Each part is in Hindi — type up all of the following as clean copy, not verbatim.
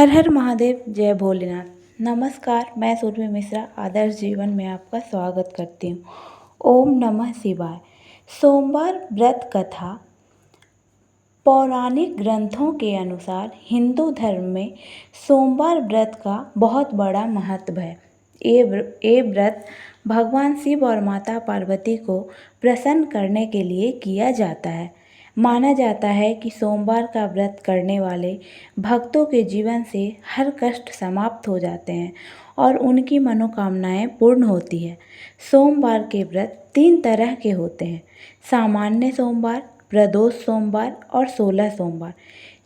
हर हर महादेव, जय भोलेनाथ। नमस्कार, मैं सुरभि मिश्रा आदर्श जीवन में आपका स्वागत करती हूँ। ओम नमः शिवाय। सोमवार व्रत कथा। पौराणिक ग्रंथों के अनुसार हिंदू धर्म में सोमवार व्रत का बहुत बड़ा महत्व है। ये व्रत भगवान शिव और माता पार्वती को प्रसन्न करने के लिए किया जाता है। माना जाता है कि सोमवार का व्रत करने वाले भक्तों के जीवन से हर कष्ट समाप्त हो जाते हैं और उनकी मनोकामनाएं पूर्ण होती है। सोमवार के व्रत 3 तरह के होते हैं: सामान्य सोमवार, प्रदोष सोमवार और 16 सोमवार।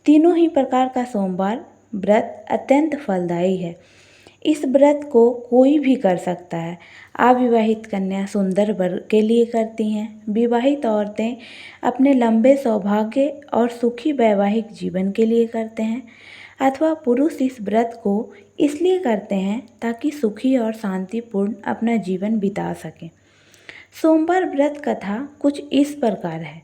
तीनों ही प्रकार का सोमवार व्रत अत्यंत फलदायी है। इस व्रत को कोई भी कर सकता है। अविवाहित कन्या सुंदर वर के लिए करती हैं। विवाहित औरतें अपने लंबे सौभाग्य और सुखी वैवाहिक जीवन के लिए करते हैं, अथवा पुरुष इस व्रत को इसलिए करते हैं ताकि सुखी और शांतिपूर्ण अपना जीवन बिता सकें। सोमवार व्रत कथा कुछ इस प्रकार है।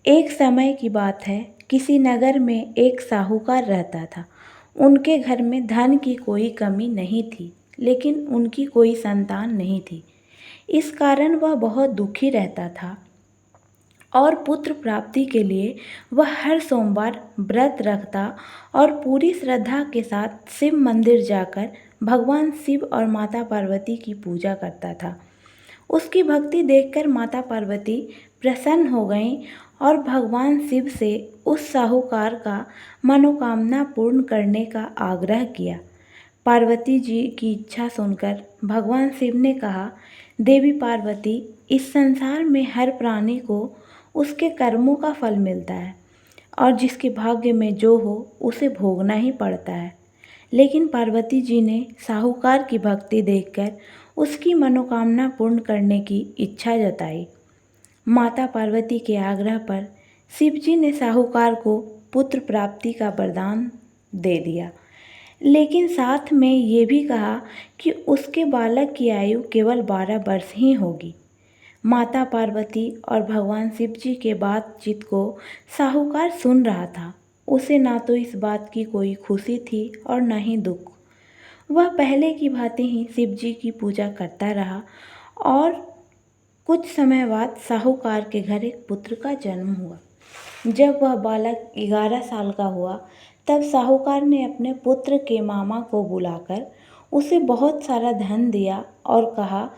एक समय की बात है, किसी नगर में एक साहूकार रहता था। उनके घर में धन की कोई कमी नहीं थी, लेकिन उनकी कोई संतान नहीं थी। इस कारण वह बहुत दुखी रहता था और पुत्र प्राप्ति के लिए वह हर सोमवार व्रत रखता और पूरी श्रद्धा के साथ शिव मंदिर जाकर भगवान शिव और माता पार्वती की पूजा करता था। उसकी भक्ति देखकर माता पार्वती प्रसन्न हो गईं और भगवान शिव से उस साहूकार का मनोकामना पूर्ण करने का आग्रह किया। पार्वती जी की इच्छा सुनकर भगवान शिव ने कहा, देवी पार्वती, इस संसार में हर प्राणी को उसके कर्मों का फल मिलता है और जिसके भाग्य में जो हो उसे भोगना ही पड़ता है। लेकिन पार्वती जी ने साहूकार की भक्ति देखकर उसकी मनोकामना पूर्ण करने की इच्छा जताई। माता पार्वती के आग्रह पर शिव जी ने साहूकार को पुत्र प्राप्ति का वरदान दे दिया, लेकिन साथ में ये भी कहा कि उसके बालक की आयु केवल 12 वर्ष ही होगी। माता पार्वती और भगवान शिव जी के बातचीत को साहूकार सुन रहा था। उसे ना तो इस बात की कोई खुशी थी और न ही दुख। वह पहले की भांति ही शिव जी की पूजा करता रहा और कुछ समय बाद साहूकार के घर एक पुत्र का जन्म हुआ। जब वह बालक 11 साल का हुआ, तब साहूकार ने अपने पुत्र के मामा को बुलाकर उसे बहुत सारा धन दिया और कहा,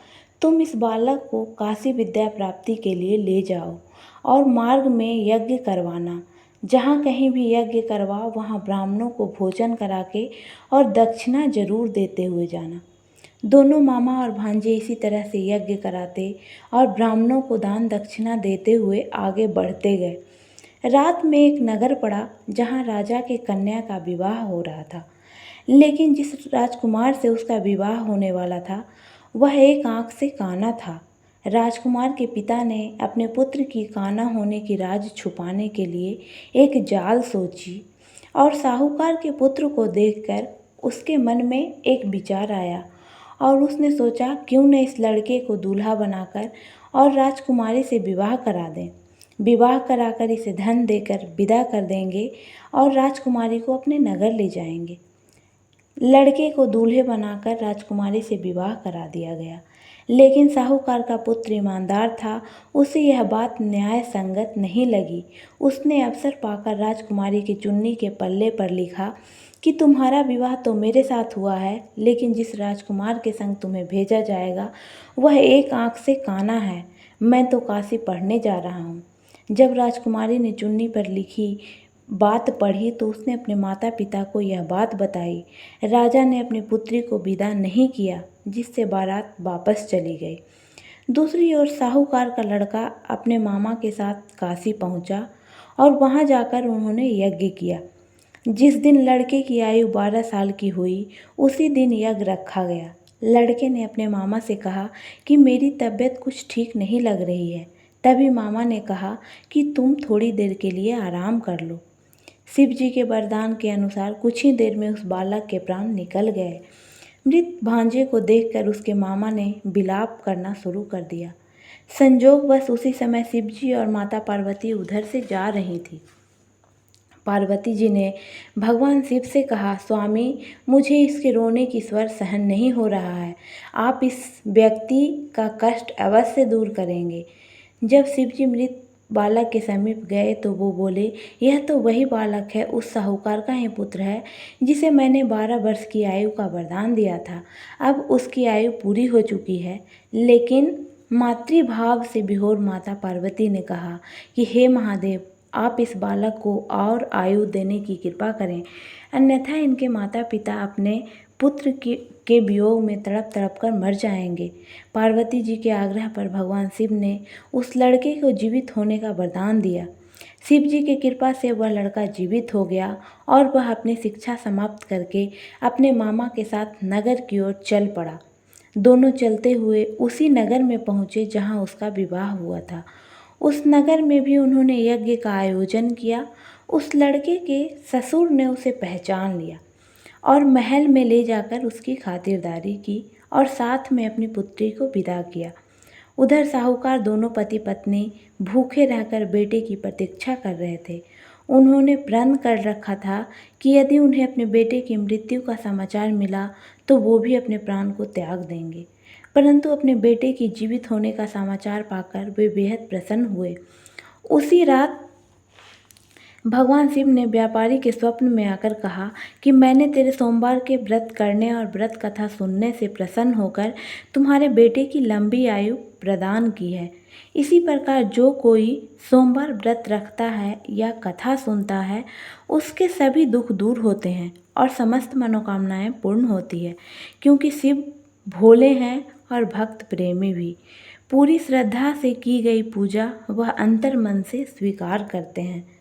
तुम इस बालक को काशी विद्या प्राप्ति के लिए ले जाओ और मार्ग में यज्ञ करवाना। जहाँ कहीं भी यज्ञ करवाओ वहाँ ब्राह्मणों को भोजन करा के और दक्षिणा जरूर देते हुए जाना। दोनों मामा और भांजे इसी तरह से यज्ञ कराते और ब्राह्मणों को दान दक्षिणा देते हुए आगे बढ़ते गए। रात में एक नगर पड़ा जहाँ राजा के कन्या का विवाह हो रहा था, लेकिन जिस राजकुमार से उसका विवाह होने वाला था वह एक आँख से काना था। राजकुमार के पिता ने अपने पुत्र की काना होने की राज छुपाने के लिए एक जाल सोची और साहूकार के पुत्र को देखकर उसके मन में एक विचार आया और उसने सोचा, क्यों न इस लड़के को दूल्हा बनाकर और राजकुमारी से विवाह करा दें। विवाह कराकर इसे धन देकर विदा कर देंगे और राजकुमारी को अपने नगर ले जाएंगे। लड़के को दूल्हे बनाकर राजकुमारी से विवाह करा दिया गया, लेकिन साहूकार का पुत्र ईमानदार था। उसे यह बात न्याय संगत नहीं लगी। उसने अवसर पाकर राजकुमारी की चुन्नी के पल्ले पर लिखा कि तुम्हारा विवाह तो मेरे साथ हुआ है, लेकिन जिस राजकुमार के संग तुम्हें भेजा जाएगा वह एक आँख से काना है। मैं तो काशी पढ़ने जा रहा हूँ। जब राजकुमारी ने चुन्नी पर लिखी बात पढ़ी तो उसने अपने माता पिता को यह बात बताई। राजा ने अपनी पुत्री को विदा नहीं किया, जिससे बारात वापस चली गई। दूसरी ओर साहूकार का लड़का अपने मामा के साथ काशी पहुंचा और वहां जाकर उन्होंने यज्ञ किया। जिस दिन लड़के की आयु 12 साल की हुई, उसी दिन यज्ञ रखा गया। लड़के ने अपने मामा से कहा कि मेरी तबीयत कुछ ठीक नहीं लग रही है। तभी मामा ने कहा कि तुम थोड़ी देर के लिए आराम कर लो। शिव जी के वरदान के अनुसार कुछ ही देर में उस बालक के प्राण निकल गए। मृत भांजे को देखकर उसके मामा ने विलाप करना शुरू कर दिया। संजोगवश उसी समय शिव जी और माता पार्वती उधर से जा रही थी। पार्वती जी ने भगवान शिव से कहा, स्वामी, मुझे इसके रोने की स्वर सहन नहीं हो रहा है। आप इस व्यक्ति का कष्ट अवश्य दूर करेंगे। जब शिव जी मृत बालक के समीप गए तो वो बोले, यह तो वही बालक है, उस साहूकार का ही पुत्र है जिसे मैंने 12 वर्ष की आयु का वरदान दिया था। अब उसकी आयु पूरी हो चुकी है। लेकिन मातृभाव से विभोर माता पार्वती ने कहा कि हे महादेव, आप इस बालक को और आयु देने की कृपा करें, अन्यथा इनके माता पिता अपने पुत्र के वियोग में तड़प तड़प कर मर जाएंगे। पार्वती जी के आग्रह पर भगवान शिव ने उस लड़के को जीवित होने का वरदान दिया। शिव जी की कृपा से वह लड़का जीवित हो गया और वह अपनी शिक्षा समाप्त करके अपने मामा के साथ नगर की ओर चल पड़ा। दोनों चलते हुए उसी नगर में पहुँचे जहाँ उसका विवाह हुआ था। उस नगर में भी उन्होंने यज्ञ का आयोजन किया। उस लड़के के ससुर ने उसे पहचान लिया और महल में ले जाकर उसकी खातिरदारी की और साथ में अपनी पुत्री को विदा किया। उधर साहूकार दोनों पति पत्नी भूखे रहकर बेटे की प्रतीक्षा कर रहे थे। उन्होंने प्रण कर रखा था कि यदि उन्हें अपने बेटे की मृत्यु का समाचार मिला तो वो भी अपने प्राण को त्याग देंगे। परंतु अपने बेटे की जीवित होने का समाचार पाकर वे बेहद प्रसन्न हुए। उसी रात भगवान शिव ने व्यापारी के स्वप्न में आकर कहा कि मैंने तेरे सोमवार के व्रत करने और व्रत कथा सुनने से प्रसन्न होकर तुम्हारे बेटे की लंबी आयु प्रदान की है। इसी प्रकार जो कोई सोमवार व्रत रखता है या कथा सुनता है, उसके सभी दुख दूर होते हैं और समस्त मनोकामनाएं पूर्ण होती है, क्योंकि शिव भोले हैं और भक्त प्रेमी भी। पूरी श्रद्धा से की गई पूजा वह अंतर मन से स्वीकार करते हैं।